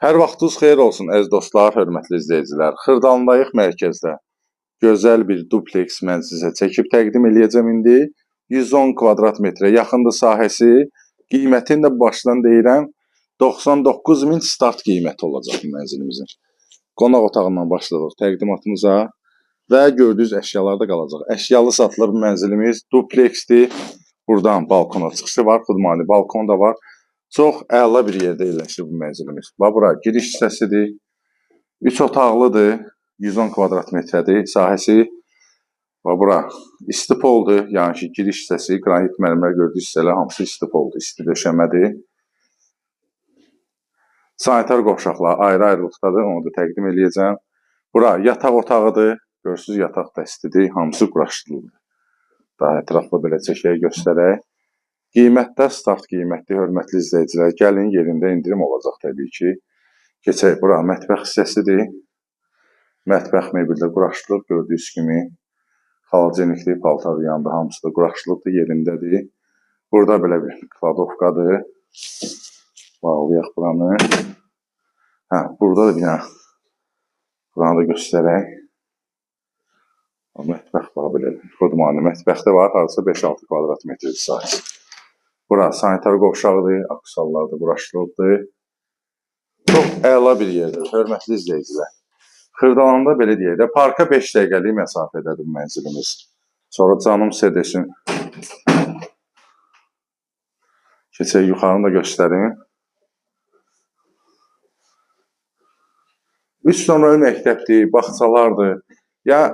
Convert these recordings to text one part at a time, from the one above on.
Hər vaxtınız xeyir olsun əziz dostlar, hörmətli izləyicilər. Xırdalındayıq mərkəzdə. Gözəl bir dupleks mən sizə çəkib təqdim eləyəcəm indi. 110 kvadrat metrə yaxındır sahəsi. Qiymətini də başdan deyirəm. 99.000 start qiyməti olacaq bu mənzilimizin. Qonaq otağından başladıq təqdimatımıza və gördüyünüz əşyalar da qalacaq. Əşyalı satılır bu mənzilimiz. Dupleksdir. Buradan balkona çıxışı var. Xudmani balkon da var. Çox əla bir yerdə yerləşir bu mənzilimiz. Bax, bura giriş hissəsidir. 3 otaqlıdır. 110 kvadrat metrədir sahəsi. Bax, bura isti poldur. Yəni ki, giriş hissəsi, qranit mərmər gördüyünüz hissələr hamısı isti poldur. İsti döşəmədir. Sanitar qovşaqlar ayrı-ayrılıqdadır. Onu da təqdim eləyəcəm. Bura yataq otağıdır. Görürsünüz, yataq da istidir. Hamısı quraşdırılır. Daha ətraflı belə çəkək göstərək. Qiymətdə start qiymətli, hörmətli izləyicilər. Gəlin, yerində indirim olacaq təbii ki. Keçək, bura mətbəx hissəsidir. Mətbəx mebeldə quraşdırılıb, gördüyünüz kimi. Xalacenikli, paltar yanında hamısı da quraşdırılıbdır, yerindədir. Burada belə bir kladovkadır. Bağlayaq buranı. Burada da bir dənə. Buranı da göstərək. Mətbəx bax belə. Xudmani mətbəxdə var, harasa 5-6 kvadrat metrdir sahəsi. Bura sanitar qovşağıdır, aksallar da quraşdırılıbdır. Çox əla bir yerdir, hörmətli izləyicilər. Xırdalanda belə deyək də, parka 5 dəqiqəlik məsafədədir mənzilimiz. Sonra canım sizə desin. Keçək, yuxarını da göstərim. 3 nömrəli məktəbdir, bağçalardır. Ya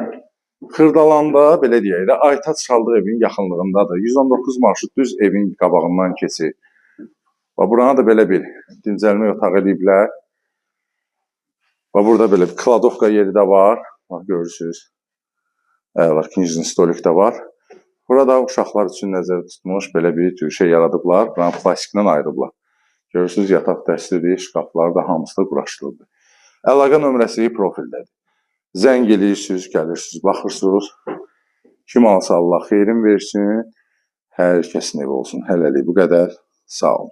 Xırdalanda belə deyək də, Aytaç çaldığı evin yaxınlığındadır. 119 marşrut düz evin qabağından keçir. Buranı da belə bir dincəlmə otağı ediblər. Burada belə bir kladovka yeri də var. Görürsünüz. Kinjin stolik də var. Burada uşaqlar üçün nəzərdə tutulmuş belə bir şey yaradıblar. Buranı plastikdən ayırıblar. Görürsünüz, yataq dəstidir, şkaflar da hamısı da quraşdırıldı. Əlaqə nömrəsi profildədir. Zəng eləyirsiniz, gəlirsiniz, baxırsınız. Kim alsa Allah xeyrin versin. Hər kəsin evi olsun. Hələlik bu qədər. Sağ olun.